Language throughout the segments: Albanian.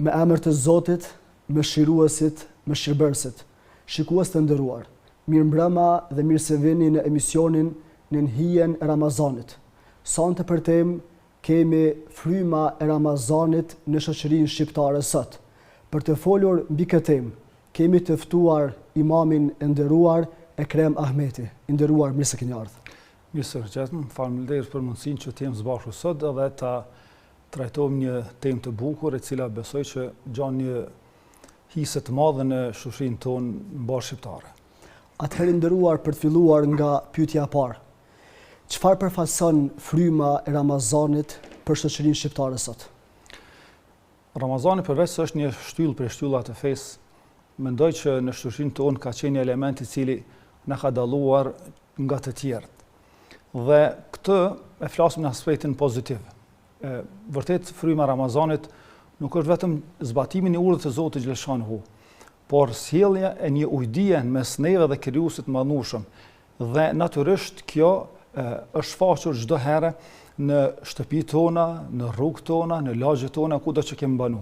Me emër të Zotit, mëshiruesit, mëshirbërësit, shikues të nderuar, mirëmbrëma dhe mirë se vini në emisionin Në hijen e Ramazanit. Sonte për temë kemi fryma e Ramazanit në shoqërinë shqiptare sot. Për të folur mbi këtë temë, kemi të ftuar imamin e nderuar Ekrem Ahmeti. I nderuar, mirë se keni ardhur. Mirë se vërtetëm, faleminderit për mundësinë që të jemi së bashku sot edhe ta trajtojmë një temë të bukur e cila besoj që gjan një hise të madhe në shoqërinë tonë mbar shqiptare. Atëherë nderuar, për të filluar nga pyetja e parë. Çfarë përfaqëson fryma e Ramazanit për shoqërinë shqiptare sot? Ramazani përveç se është një shtyllë për shtyllat e fesë, mendoj që në shoqërinë tonë ka qenë një element i cili na ka dalluar nga të tjerët. Dhe këtë e flasim në aspektin pozitiv. Vërtet fryma e Ramazanit nuk është vetëm zbatimi i urdhës së Zotit xhaleshanuhu, por sjellja e një ujdia mes neve dhe krijuesit të madhnueshëm. Dhe natyrisht kjo është shfaqur çdo herë në shtëpitë tona, në rrugët tona, në lagjet tona, kudo që kemi banu.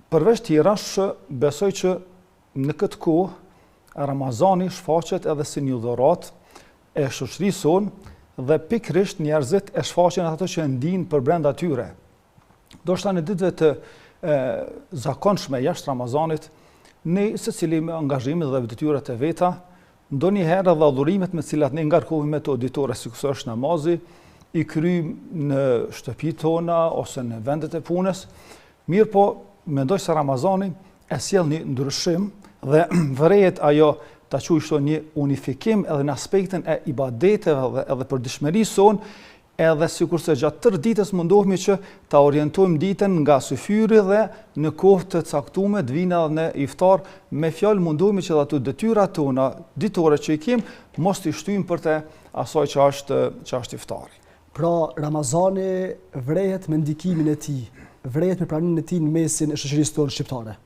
Përveç tjerash, besoj që në këtë kohë Ramazani shfaqet edhe si një dhuratë e shoqërisë sonë dhe pikrisht njerëzit e shfaqen ato që ndijnë për brenda tyre. Do shta në ditëve të zakonshme jashtë Ramazanit, ne secili me angazhimet dhe detyrat e veta, ndonjëherë edhe adhurimet me cilat ne ngarkohemi me to ditore, sikur është namazi, i kryjmë në shtëpitë tona ose në vendet e punës. Mirë po, mendoj se Ramazani e sjell një ndryshim dhe vërehet ajo ta quaj kështu një unifikim edhe në aspektin e ibadeteve edhe për dëshmërisë sonë, edhe sikurse gjatë tërë ditës mundohemi që ta orientojmë ditën nga syfyri dhe në kohë të caktuar të vinë edhe në iftar, me fjalë mundohemi që ato detyrat tona ditore që i kemi mos t'i shtyjmë për te asaj që është iftari. Pra Ramazani vrehet me ndikimin e tij, vrehet me pranimin e tij në mesin e shoqërisë tonë shqiptare.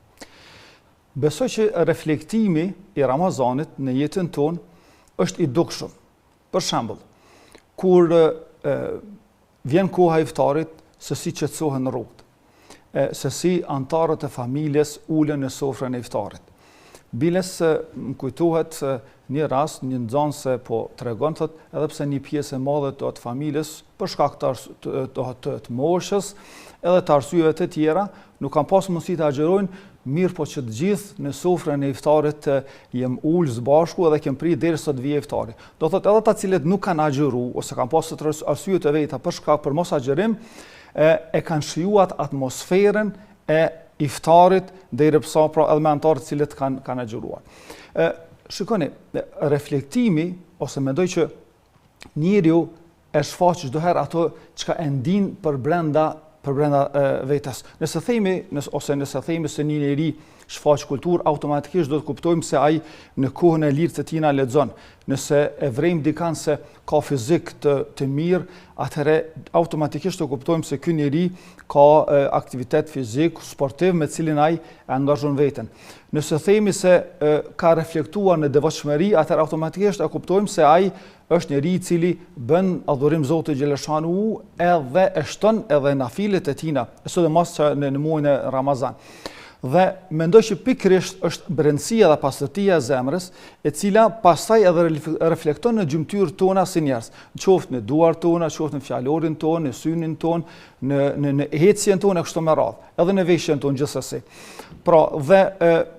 Besoj që reflektimi i Ramazanit në jetën tonë është i dukshëm. Për shembull, kur vjen koha e iftarit, se si qetësohen rrugët, se si antarët e familjes ulen në sofrën e iftarit. Biles më kujtohet një rast, një nxënëse po tregon thot, edhe pse një pjesë e madhe të familjes për shkak të moshës edhe të arsyeve të tjera nuk kanë pasur mundësi të agjerojnë, mirë po që të gjithë në sofrën e iftarit jem ullë zbashku edhe kem prit derisa të vijë iftari. Do thotë edhe ata cilët nuk kanë agjeru ose kanë pasur arsye të veta për mos agjerim, e kanë shijuar atmosferën e iftarit derisa pra edhe me antarët cilët kanë agjeruar. Shikoni, reflektimi ose mendoj që njeriu e shfaq çdo herë ato çka e ndin për brenda vetes. Nëse themi se një njeri shfaq kulturë, automatikisht do të kuptojmë se ai në kohën e lirë të tij na lexon. Nëse e vrejmë dikan se ka fizik të mirë, atëherë automatikisht do kuptojmë se ky njeri ka aktivitet fizik, sportiv me cilin ai e angazhon veten. Nëse themi se ka reflektuar në devotshmëri, atëherë automatikisht e kuptojmë se ai është njeri i cili bën adhurim Zotit xhaleshanuhu edhe e shton edhe nafilet e tina, sidomos në muajin e Ramazan. Dhe mendoj që pikërisht është brendësia dhe pastërtia e zemrës, e cila pastaj edhe reflekton në gjymtyrët tona si njerëz, qoftë në duart tona, qoftë në fjalorin tonë, në synin tonë, në ecjen tonë e kështu me radhë, edhe në veshjen tonë gjithsesi. Pra, dhe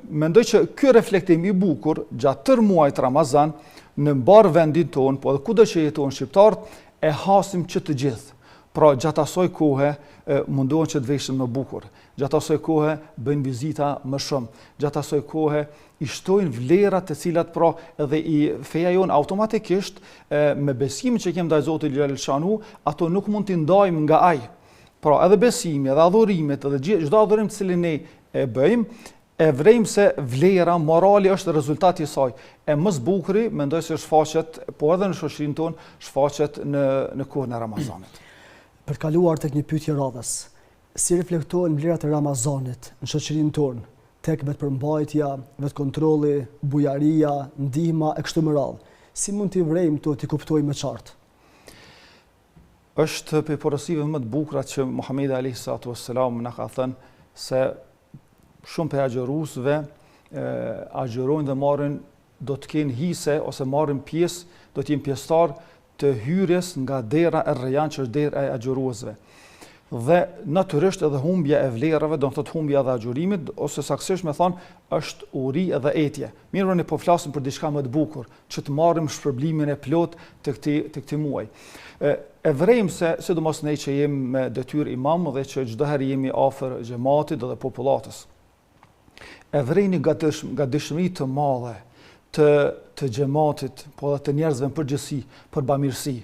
mendoj që ky reflektim i bukur gjatë tërë muajit Ramazan në mbar vendin tonë, po edhe kudo që jetojnë shqiptarët, e hasim që të gjithë. Pra, gjatë asoj kohe mundohen që të veshën më bukur. Gjatë asoj kohe bëjnë vizita më shumë. Gjatë asoj kohe i shtojnë vlerat të cilat pra edhe i feja jonë automatikisht me besimin që kemë ndaj Zotit xhaleshanuhu, ato nuk mund t'i ndajmë nga ai. Pra, edhe besimi, edhe adhurimet, edhe çdo adhurim të cilin ne e bëjmë, e vrejmë se vlera, morali është rezultati i saj. E më së bukuri, mendoj se shfaqet, po edhe në shoqërinë tonë, shfaqet në kohën e Ramazanit. Për kaluar tek një pyetje radhës, si reflektohen vlerat e Ramazanit në shoqërinë tonë, tek vetëpërmbajtja, vetëkontrolli, bujaria, ndihma e kështu me radhë. Si mund t'i vrejmë to, t'i kuptojmë më qartë? Është për porosive më të bukura që Muhamedi alayhi salatu wassalam na ka thënë se shumë për agjerusve agjerojnë dhe marrin, do të kenë hise ose marrin pjesë, do të jenë pjesëtar të hyrjes nga dera e Rejjan, që është dera e agjeruesve. Dhe natyrisht edhe humbja e vlerave, do të thotë humbja dhe agjurimit, ose saktësisht me thonë, është uri edhe etje. Mirë, ne po flasim për diçka më të bukur, që të marrim shpërblimin e plot të këtij muaji. E vrejmë se, sidomos ne që jemi me detyrë imam dhe që çdo herë jemi afër xhamatit dhe popullatës, e vrejni nga dëshmi të madhe të xhamatit, po dhe të njerëzve në përgjithësi për bamirësi.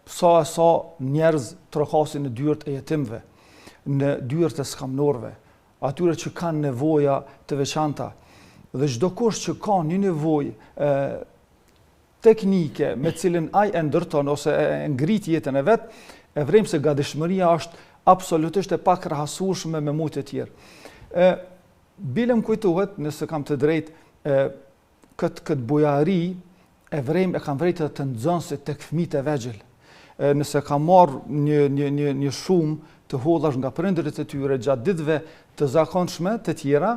Sa njerëz trokasin në dyert e jetimve, në dyert e skamnorëve, atyre që kanë nevoja të veçanta, dhe çdo kush që ka një nevojë teknike me cilën ai e ndërton ose e ngrit jetën e vet, e vrejmë se gatishmëria është absolutisht e pakrahasueshme me shumë të tjerë. Bile më kujtohet, nëse kam të drejtë, këtë bujari e kam vrejtë të nxënësit tek fëmijët e vegjël. Nëse kam marrë një shumë të hodhash nga prindërit e tyre gjatë ditëve të zakonshme të tjera,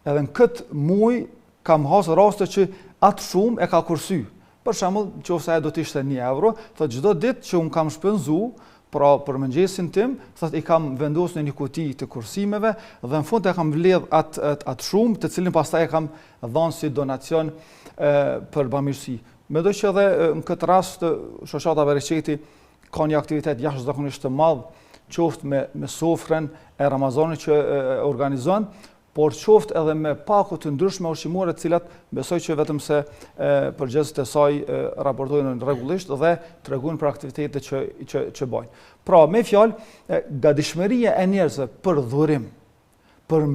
edhe në këtë muaj kam hasur raste që atë shumë e ka kursy. Për shembull, nëse ajo do të ishte 1 euro, thotë çdo ditë që un kam shpenzu, pra për mëngjesin tim, thotë i kam vendosur në një kuti të kursimeve dhe në fund e kam vledh atë shumë, të cilin pastaj e kam dhënë si donacion për bamirësi. Mendoj që edhe në këtë rast shoqata Bereqeti ka një aktivitet jashtëzakonisht të madh, qoftë me sofrën e Ramazanit që organizon, por qoftë edhe me paku të ndryshme ushqimore, të cilat besoj që vetëm se përgjegjësit e saj raportojnë rregullisht dhe tregojnë për aktivitetet që bajnë. Pra, me fjalë, gatishmëria e njerëzve për dhurim, për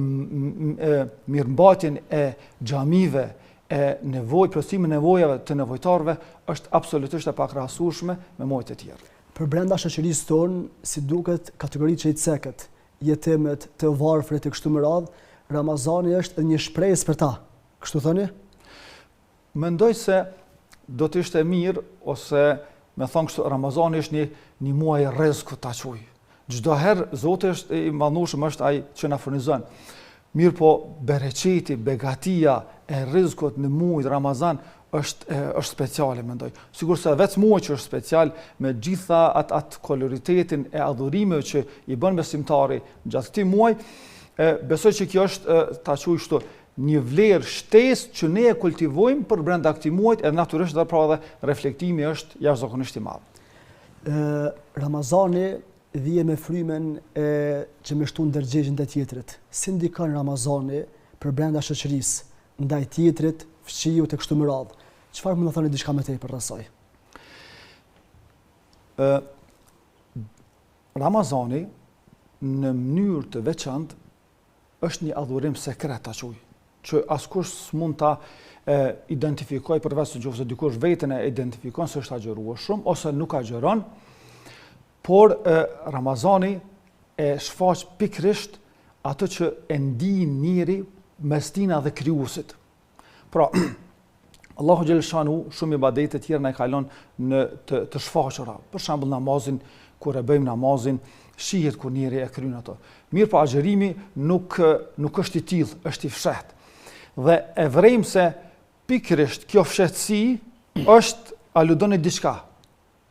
mirëmbajtjen e xhamive, e plotësimin e nevojave të nevojtarëve është absolutisht e pakrahasueshme me muajt e tjerë. Për brenda shoqërisë tonë, si duket, kategoritë që i cekët, jetimet, të varfrit e kështu me radhë, Ramazani është një shpresë për ta. Kështu thoni? Mendoj se do të ishte mirë, ose me thonë kështu, Ramazani është një muaj rreziku ta quaj. Çdo herë Zoti është i madhnueshëm, është ai që na furnizon. Mirë po, bereqeti, begatia e rrezikut në muajin Ramazan është speciale, mendoj. Sigurisht se vetë muaji që është special me gjitha atë koloritetin e adhurimeve që i bën besimtari gjatë këtij muaji, besoj që kjo është, ta quaj kështu, një vlerë shtesë që ne e kultivojmë për brenda këtij muajit, edhe natyrisht dhe pra edhe reflektimi është jashtëzakonisht i madh. Ramazani vije me frymen që me shtu ndërgjegjën të tjetrit. Si ndikon Ramazani për brenda shoqërisë, ndaj tjetrit, fshiut e kështu me radhë? Çfarë mund të thoni diçka më tepër për asaj? Ramazani në mënyrë të veçantë është një adhurim sekret, ta quaj, që askush s'mund ta identifikoj përveç nëse dikush veten e identifikon se është agjëruar shumë ose nuk agjeron, por Ramazani e shfaq pikërisht atë që e ndijnë njëri mes tina dhe krijuesit. Pra, Allahu xhaleshanu shumë ibadete të tjera na i kalon në të shfaqura. Për shembull namazin, kur e bëjmë namazin, shihet kur njëri e kryen ato. Mirë po agjerimi nuk është i tillë, është i fshehtë. Dhe e vrejmë se pikërisht kjo fshehtësi aludon në diçka.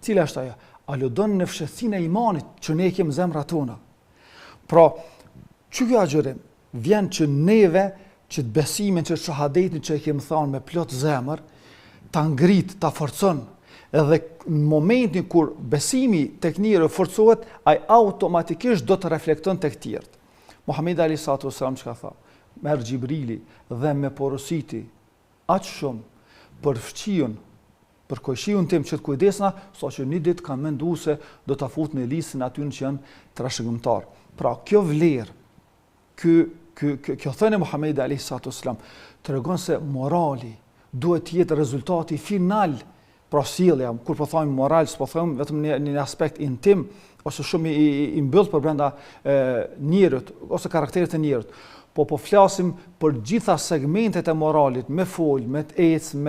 Cila është ajo? Aludon në fshehtësinë e imanit që ne kemi në zemrat tona. Pra, ky agjerim vjen që neve që të besimin, që shahadetin që e kemi thënë me plot zemër, ta ngrit, ta forcon. Edhe në momentin kur besimi tek njeriu forcohet, ai automatikisht do të reflekton tek tjerët. Muhamedi alayhi salatu wasallam çka tha? Merr Xhibrili dhe me porositi aq shumë për fqiun, për kojshiun tim që të kujdesna, saqë një ditë kam menduar se do ta fut në listën aty që janë trashëgimtar. Pra kjo vlerë, kjo thënë Muhamedi alayhi salatu wasallam tregon se morali duhet të jetë rezultati final. Pra sjellja, kur po thojmë moral, s'po thojmë vetëm një aspekt intim ose shumë i mbyllur për brenda njerit ose karakterit të njerit. Po flasim për gjitha segmentet e moralit, me fol, me të ecë,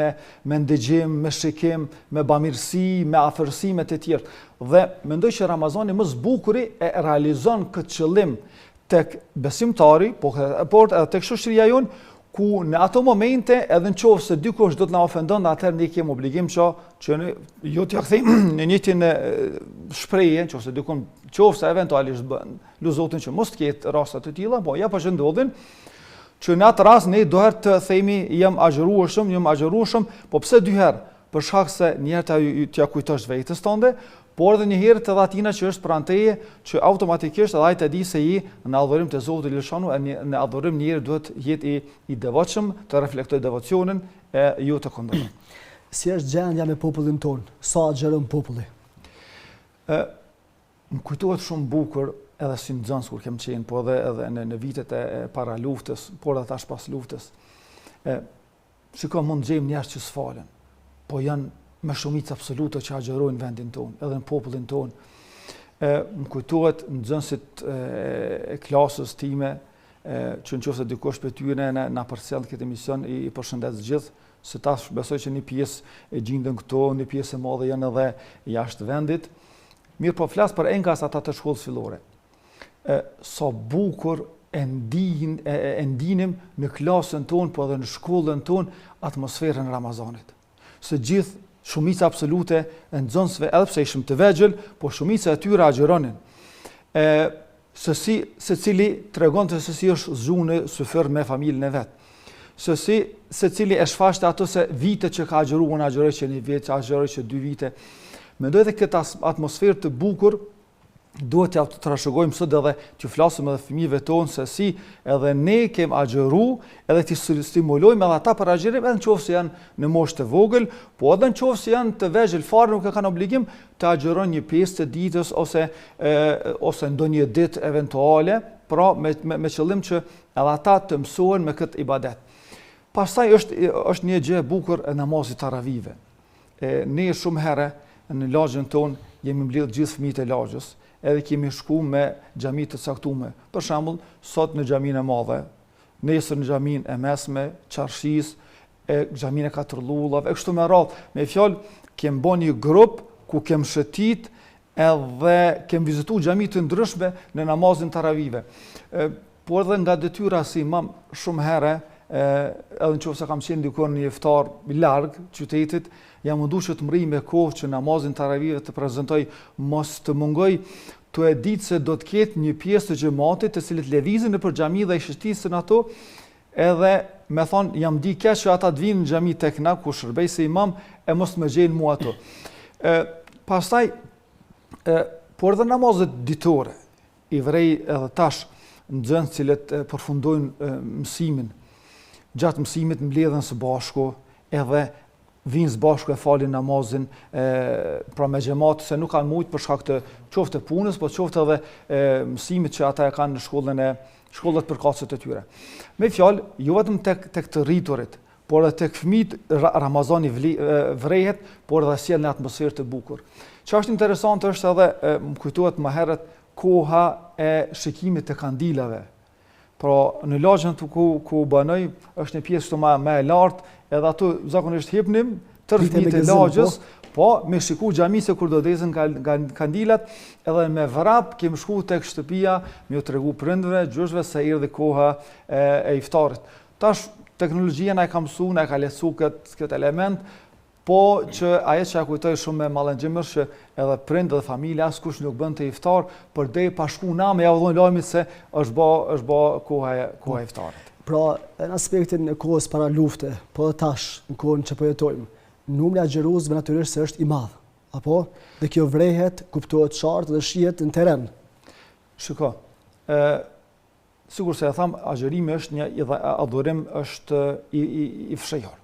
me ndëgjim, me shikim, me bamirësi, me afërsimet e tjera. Dhe mendoj që Ramazani më së bukuri e realizon këtë qëllim tek besimtari, por edhe tek shoqëria jonë, ku në ato momente edhe nëse dikush do të na ofendon, atëherë ne kemi obligim që ne jo t'ia kthejmë në njëjtin shprehje, nëse dikun qofse eventualisht bën, lu Zotin që mos të ketë raste të tilla, po ja pa që ndodhin, që në atë rast ne do herë të themi jam agjërueshëm, po pse dy herë? Për shkak se një herë t'ja kujtosh vetes tënde, por edhe një herë të atina që është pranë teje, që automatikisht edhe ai të di se je në adhurim të Zotit Lëshanu, në adhurim njëri duhet jetë i devotshëm, të reflektoj devocionin e jo të kundërta. Si është gjendja me popullin ton? Sa agjeron populli? Më kujtohet shumë bukur edhe si nxënës kur kem qenë, po edhe në vitet e para luftës, por edhe tash pas luftës. Shiko, mund gjejmë njerëz që s'falen, po janë me shumicë absolute që agjerojnë vendin tonë, edhe në popullin tonë. Më kujtohet nxënësit e klasës time, që nëse dikush për tyre na përcjell këtë emision, i përshëndet gjithë, se tash besoj që një pjesë e gjindën këto, një pjesë e madhe janë edhe jashtë vendit. Mirë po flas për enkas ata të shkollës fillore. Sa bukur e ndinim në klasën tonë, po edhe në shkollën tonë, atmosferën e Ramazanit. Se gjithë shumica absolute e nxënësve, edhe pse ishim të vegjël, po shumica e tyre agjeronin. Secili tregonte se si është zhunë syfër me familjen e vet. Secili e shfaqte ato se vite që ka agjeruar, agjeroi që një vit, agjeroi që 2 vite. Mendoj edhe këtë atmosferë të bukur duhet t'ja të trashëgojmë sot edhe t'ju flasim edhe fëmijëve tonë se si edhe ne kem agjeru, edhe t'i stimulojmë edhe ata për agjerim, edhe nëse janë në moshë të vogël, po edhe nëse janë të vegjël fare, nuk e kanë obligim të agjerojnë një pjesë të ditës ose ndonjë ditë eventuale, pra me qëllim që edhe ata të mësohen me këtë ibadet. Pastaj është një gjë e bukur e namazit taravive. Ne shumë herë në lagjën tonë jemi mbledh gjithë fëmijët e lagjës, edhe kemi shku me xhami të caktuar. Për shembull, sot në xhaminë e madhe, nesër në xhaminë e mesme, Çarshis, xhaminë e Katërllullave, kështu me radhë. Me fjalë, kem bën një grup ku kem shëtit edhe kem vizituar xhami të ndryshme në namazin taravive. Por edhe nga detyra si imam shumë herë, edhe nëse kam qenë dikur në një iftar larg qytetit, jam munduar që të mrij me kohë që namazin taravive të prezantoj, mos të mungoj të e ditë se do të ketë një pjesë të xhamatit të cilët lëvizin nëpër xhami dhe i shëtisin ato, edhe me thonë jam di keq që ata të vinë në xhami tek na ku shërbej si imam e mos më gjejnë mua ato. Pastaj por edhe namazet ditore i vrej edhe tash nxënës cilët përfundojnë mësimin. Gjatë mësimit mbledhen së bashku, edhe vinë së bashku e falin namazin pra me xhamat, se nuk kanë mujt për shkak të qoftë punës, po qoftë edhe mësimit që ata e kanë në shkollat përkatëse të tyre. Me fjalë, jo vetëm tek të rriturit, por edhe tek fëmijët Ramazani vrehet, por edhe sjell në atmosferë të bukur. Që është interesante është edhe më kujtohet më herët koha e shikimit të kandilave. Pra në lagjën ku banoj është një pjesë më e lartë, edhe ato zakonisht hipnim tërë fëmijët e lagjës, po me shiku xhami se kur do dezën kandilat, edhe me vrap kemi shku tek shtëpia, me u tregu prindërve, gjyshve se erdhi koha e iftarit. Tash teknologjia na e ka mësuar, na e ka lehtësuar këtë element, po që ajo që ja kujtoj shumë me mallëngjimër që edhe prind dhe familja askush nuk bën të iftar, përdej pa shku na me javë dhon lajmit se është bë koha e iftarit. Pra, në aspektin e kohës para lufte, po dhe tash në kohën që po jetojmë, numri i agjëruesve natyrisht se është i madh, apo dhe kjo vrehet, kuptohet qartë dhe shihet në terren. Shiko, sikur se e tham, agjërimi është një adhurim është i fshehur.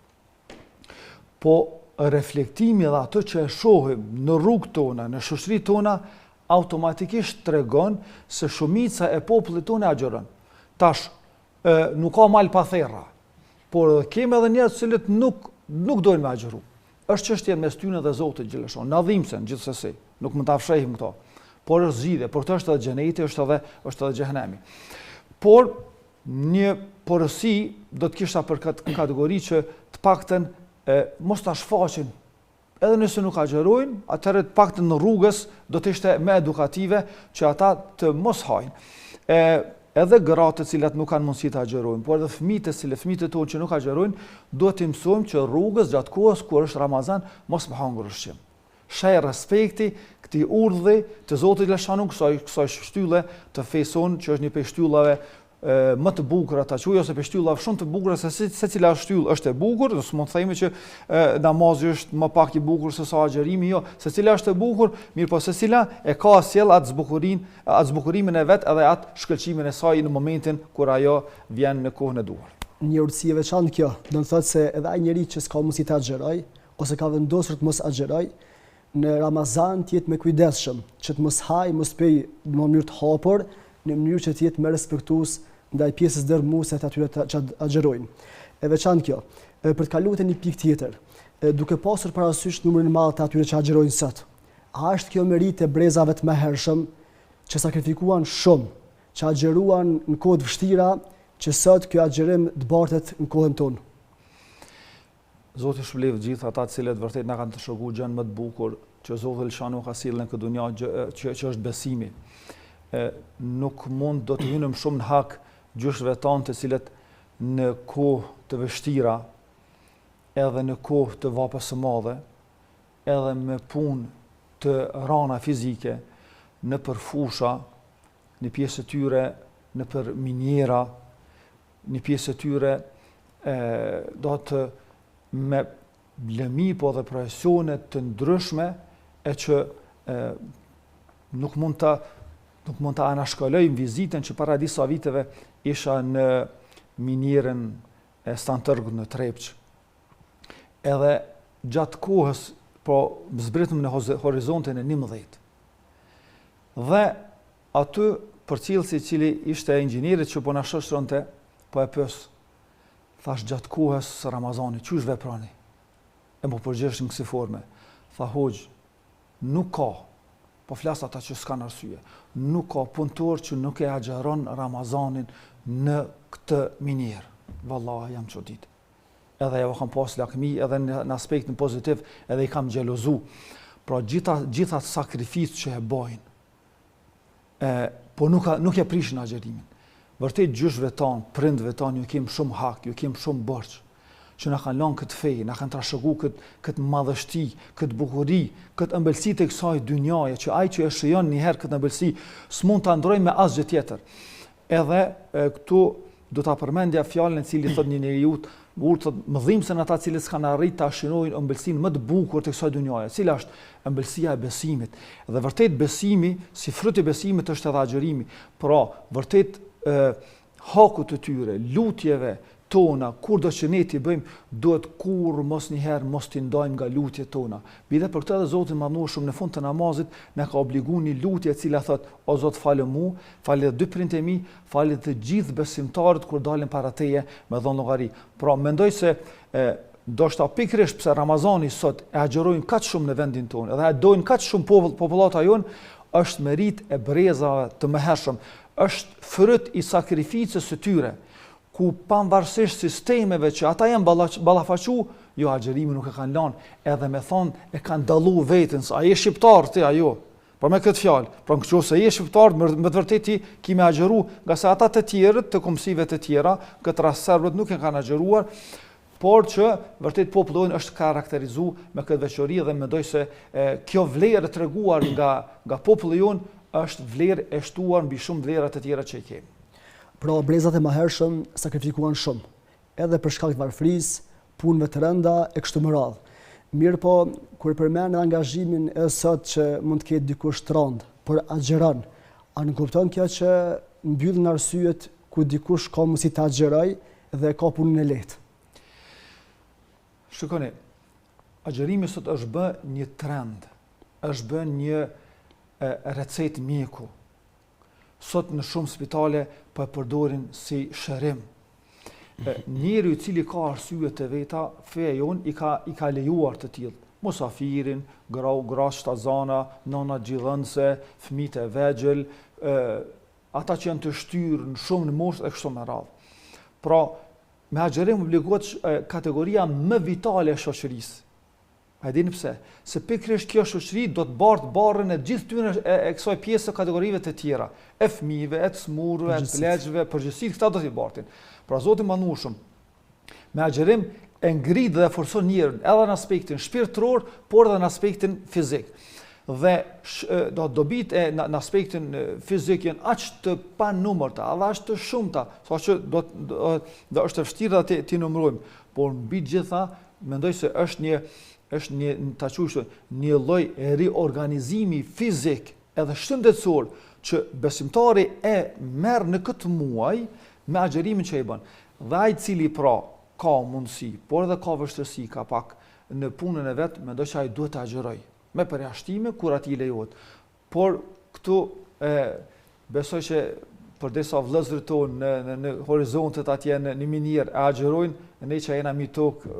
Po reflektimi dhe ato që e shohim në rrugët tona, në shoqëritë tona, automatikisht tregon se shumica e popullit tonë agjeron. Tash nuk ka mal pa therra, por kemi edhe njerëz që nuk dojnë me agjeru. Është çështje mes tyre dhe Zotit xhaleshon. Na dhimbsen gjithsesi, nuk mund ta fshehim këto. Por është zgjidhje, por të është edhe xheneti, është edhe xhehenemi. Por një porosi do të kisha për këtë kategori që të paktën mos ta shfaqin. Edhe nëse nuk agjerojnë, atëherë të paktën në rrugës do të ishte më edukative që ata të mos hajnë. edhe gratë të cilat nuk kanë mundësi të agjerojnë, por edhe fëmijët e tonë që nuk agjerojnë, duhet të mësojmë që rrugës gjatë kohës kur është Ramazan mos më hangur ushqim. Shaj respekti këtij urdhri të Zotit Lëshanu, kësaj shtylle të feson që është një prej shtyllave më të bukura ta quaj, ose për shtylla shumë të bukura se cila shtyllë është e bukur, do të mund të themi që namazi është më pak i bukur se sa agjerimi, jo, secila është e bukur, mirë po secila e ka sjell atë zbukurimin e vet edhe atë shkëlqimin e saj në momentin kur ajo vjen në kohën e duhur. Një urtësi e veçantë kjo, do të thotë se edhe ai njeriu që s'ka mundësi të agjeroj ose ka vendosur të mos agjeroj, në Ramazan të jetë me kujdesshëm, që të mos haj, mos pej në mënyrë të hapur, në mënyrë që të jetë më respektues ndaj pjesës dërmuese të atyre që agjerojnë. E veçantë kjo. Për të kaluar te një pikë tjetër, duke pasur parasysh numrin e madh të atyre që agjerojnë sot, a është kjo merit e brezave të mëhershëm që sakrifikuan shumë, që agjeruan në kohë të vështira, që sot kjo agjerim të bartet në kohën tonë? Zoti shpëlef gjithë ata të cilët vërtet na kanë të shokuar gjën më të bukur që Zoti Lëshanu ka sjellë në këtë dunjë që është besimi. Nuk mund do të hynim shumë në hak gjyshve tanë të cilët në kohë të vështira, edhe në kohë të vapës së madhe, edhe me punë të rana fizike, në për fusha, në pjesë të tyre, në për minjera, në pjesë të tyre, do të me lëmi po dhe presione të ndryshme, e që nuk mund të anashkalojmë vizitën që para disa viteve isha në minierën e Stantërgut në Trepç. Edhe gjatë kohës, po zbritëm në horizontin e 11. Dhe aty përcjellësi i cili ishte inxhinierit që po na shoqëronte, po e pyes, thash gjatë kohës së Ramazanit, çu veproni? E më përgjigjesh në kësi forme. Tha hoxh, nuk ka, po flas ata që s'kan arsye, nuk ka punëtor që nuk e agjeron Ramazanin në këtë minierë. Vallahi jam çudit. Edhe ja kam pas lakmi, edhe në aspektin pozitiv, edhe i kam xhelozu. Pra gjitha sakrificë që e bojnë, po nuk e prishin agjerimin. Vërtet gjyshve tanë, prindve tanë, ju kemë shumë hak, ju kemë shumë borç, që na kanë lënë këtë fejë, na kanë trashëguar këtë madhështi, këtë bukuri, këtë ëmbëlsi të kësaj dynjaje, që ai që e shijon një herë këtë ëmbëlsi, s'mund ta ndrojë me asgjë tjetër. Edhe këtu do ta përmendja fjalën e cili thot një njeriu, thot mëdhimsen ata të cilët s'kan arritur ta shinojnë ëmbëlsinë më të bukur të kësaj dynjaje, cila është ëmbëlsia e besimit. Dhe vërtet besimi, si fryt i besimit është edhe agjerimi. Pra, vërtet hakut të tyre, lutjeve tona, kur do që ne t'i bëjmë, duhet kur mos njëherë mos t'i ndajmë nga lutjet tona. Bide për këtë dhe Zotin Madhnuar në fund të namazit ne ka obliguar një lutje e cila thot, o Zot falë mu, falë dhe dy prindët e mi, falë dhe gjithë besimtarët kur dalin para teje me dhënë llogari. Pra mendoj se do shta pikërisht pse Ramazani sot e agjerojnë kaq shumë në vendin tonë, edhe e dojnë kaq shumë popullata jonë, është merit e brezave të mëhershëm, është fryt i sakrificës së tyre, ku pavarësisht sistemeve që ata janë ballafaqu, jo agjerimi nuk e kanë lënë, edhe me thonë e kanë dallu veten, a je shqiptar ti ajo. Por me këtë fjalë, pra nëse je shqiptar, me të vërtetë ti ke me agjeru, nga se ata të tjerët, të komsive të tjera, këtë rast serbët nuk e kanë agjeruar, por që vërtet populli është karakterizuar me këtë veçori dhe mendoj se kjo vlerë e treguar nga populli jon është vlerë e shtuar mbi shumë vlera të tjera që i kemi. Pra brezat e mëhershëm sakrifikuan shumë, edhe për shkak të varfërisë, punëve të rënda e kështu me radhë. Mirë po, kur përmend angazhimin e sot që mund të ketë dikush të rënd, por agjeron, a nuk kupton kjo që mbyllën arsyet ku dikush ka mundësi të agjeroj dhe ka punën e lehtë? Shikoni, agjerimi sot është bë një trend, është bë një recetë mjeku. Sot në shumë spitale po e përdorin si shërim. Njeriu i cili ka arsye të veta, feja jon i ka lejuar të tillë. Mosafirin, gra shtazana, nana gjidhënse, fëmijët e vegjël, ata që janë të shtyrë në shumë në moshë e kështu me radhë. Pra, me agjerim obligohet kategoria më vitale e shoqërisë. A dini pse? Se pikërisht kjo shoqëri do të bartë barrën e gjithë tyre e kësaj pjesë të kategorive të tjera, e fëmijëve, e të smurëve, e të pleqëve, përgjithësisht këta do t'i bartin. Pra Zoti Mandueshëm me agjerim e ngrit dhe forcon njerin edhe në aspektin shpirtëror, por edhe në aspektin fizik. Dhe dobit në aspektin fizik janë aq të panumërta, edhe aq të shumta, saqë do është e vështirë ti numërojmë, por mbi gjitha mendoj se është një lloj riorganizimi fizik edhe shëndetësor që besimtari e merr në këtë muaj me agjerimin që i bën. Dhe ai cili pra ka mundësi, por edhe ka vështirësi ka pak në punën e vet, mendoj se ai duhet të agjeroj me përjashtime kur atij lejohet. Por këtu besoj që përdesa vëllezërit tonë në horizontet atje në minier e agjerojnë, ne që jena mi tokë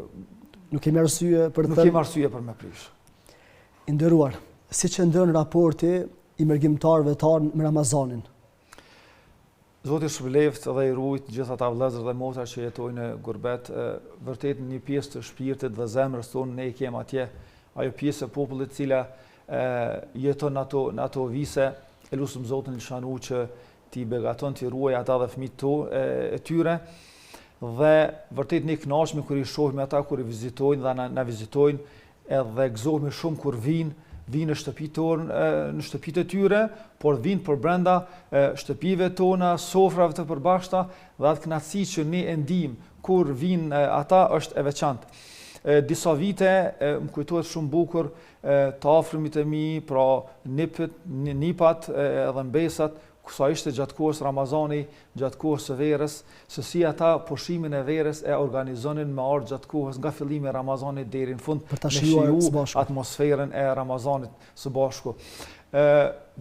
nuk kemi arsye për me prish. I nderuar, si që ndën raporti i mërgjimtarëve tanë me Ramazanin? Zoti shpëleft dhe i ruajt gjithë ata vëllezër dhe motra që jetojnë në gurbet, vërtet një pjesë të shpirtit dhe zemrës tonë ne i kemi atje, ajo pjesë e popullit e cila jeton në ato vise, e lutem Zotin Lshanu që t'i begaton, t'i ruaj ata dhe fëmijët e tyre. Dhe vërtet ne kënaqemi kur i shohim ata kur i vizitojnë dhe na vizitojnë, edhe gëzohemi shumë kur vinë në shtëpitë e tyre, por vinë për brenda shtëpive tona, sofrave të përbashkëta, dhe atë kënaqësi që ne e ndijmë kur vinë ata është e veçantë. Disa vite më kujtohet shumë bukur të afërmit e mi, pra nipat edhe mbesat, sa ishte gjatë kohës Ramazani, gjatë kohës së verës, se si ata pushimin e verës e organizonin me ardhmë gjatë kohës nga fillimi i Ramazanit deri në fund, për ta shijuar atmosferën e Ramazanit së bashku.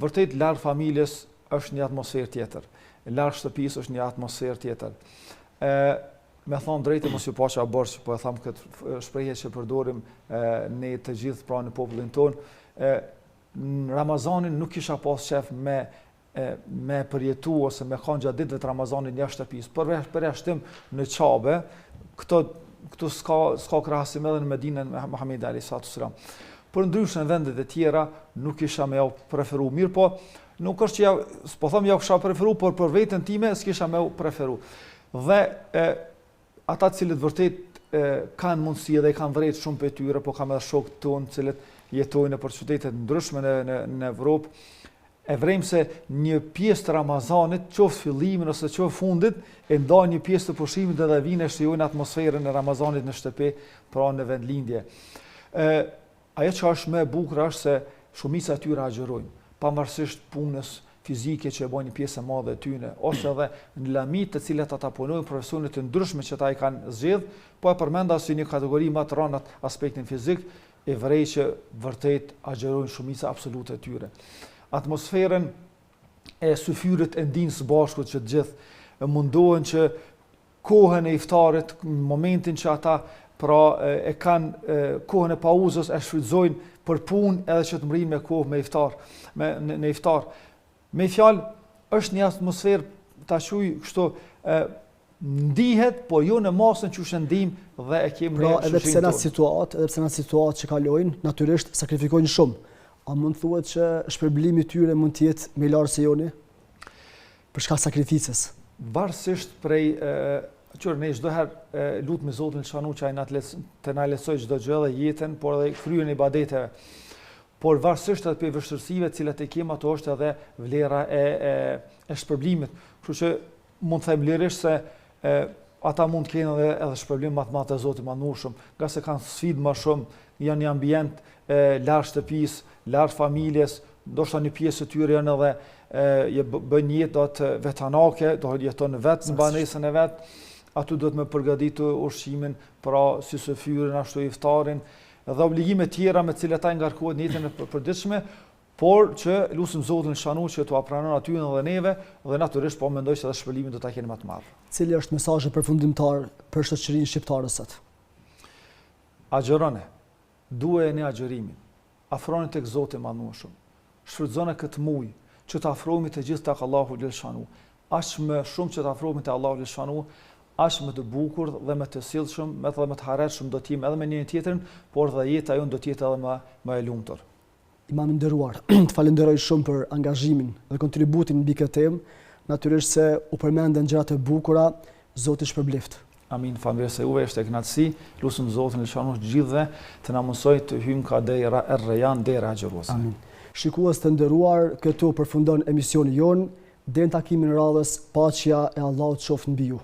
Vërtet larg familjes është një atmosferë tjetër, larg shtëpisë është një atmosferë tjetër. Me thonë drejtë mos ju paqa borç, po e tham këtë shprehje që përdorim ne të gjithë pra në popullin tonë. Në Ramazanin nuk kisha pas qef me përjetu ose me kanë gjatë ditëve të Ramazanit jashtë shtëpisë. Përjashtim në Qabe, këtu s'ka krahasim edhe në Medinën me Muhamedit alayhis salam. Për ndryshe në vendet e tjera nuk kisha me jau preferu mirë, po nuk është që po them jau kisha preferu, por për veten time s'kisha me jau preferu. Dhe ata cilët vërtet kanë mundësi dhe kanë vrejt shumë për tyre, po kam edhe shokët tonë cilët jetojnë për qytetet ndryshme në Evropë, e vrejmë se një pjesë të Ramazanit, qoftë fillimin ose qoftë fundit, e ndajnë një pjesë të pushimit dhe vinë e shijojnë atmosferën e Ramazanit në shtëpi, pra në vendlindje. Ajo që është më e bukur është se shumica e tyre agjerojnë, pavarësisht punës fizike që e bojnë një pjesë e madhe e tyne, ose edhe në lamit të cilat ata punojnë, profesionet të ndryshme që ata i kanë zgjedh, po e përmenda si një kategori më të rënda aspektin fizik, e vrej që vërtet agjerojnë shumica absolute e tyre. Atmosferën e syfyrit e ndinë së bashku që të gjithë mundohen që kohën e iftarit, momentin që ata pra e kanë kohën e pauzës e shfrytëzojnë për punë edhe që të mrinë me kohë në iftar. Me fjalë, është një atmosferë ta quaj kështu ndihet, por jo në masën që shëndim dhe e kemi pra edhe pse në situatë që kalojnë, natyrisht sakrifikojnë shumë. A mund thuhet që shpërblimi i tyre mund të jetë më i lartë se joni? Për shkak sakrificës. Varësisht prej ne çdo herë lutemi Zotin Lshanu që ai të na lehtësojë çdo gjë dhe jetën, por edhe kryen e ibadeteve. Por varësisht edhe për vështirësive të cilat e kemi, ato është edhe vlera e shpërblimit. Kështu që mund të them lirisht se ata mund të kenë edhe shpërblim më të madh te Zoti Mandueshëm, nga se kanë sfidë më shumë, janë një ambient larg shtëpisë, larg familjes, ndoshta një pjesë e tyre janë edhe bën jetë të vetanake, do jeton vetë në banesën e vet, aty duhet me përgatitur ushqimin, pra si sufyrin ashtu iftarin, dhe obligime tjera me cilat ata ngarkohet në jetën e përditshme, por që lutim Zotin Lshanu që t'u pranon aty edhe neve, dhe natyrisht po mendoj se edhe shpërblimin do ta keni më të madh. Cili është mesazhi përfundimtar për shoqërinë shqiptare sot? Agjeroni. Duheni agjerimin. Afroni tek Zoti Mandueshëm. Shfrytëzoni këtë muaj që të afrohemi të gjithë tek Allahu Lshanu. Aq më shumë që të afrohemi te Allahu Lshanu, aq më të bukur dhe më të sjellshëm, edhe më të harreshëm do të jemi edhe me njëri tjetrin, por dhe jeta jonë do të jetë edhe më e lumtur. Imam i nderuar, të falenderoj shumë për angazhimin dhe kontributin mbi këtë temë. Natyrisht se u përmendën gjëra të bukura, Zoti shpërbleft. Amin, falënderit se juve, është e kënaqësi. Lutem Zotin lëshonosh gjithëve të na mësoj të hyjmë ka dera er-Rayyan, dera agjëruese. Amin. Shikues të nderuar, këtu përfundon emisioni jon. Deri në takimin e radhës, paqja e Allahut qoftë mbi ju.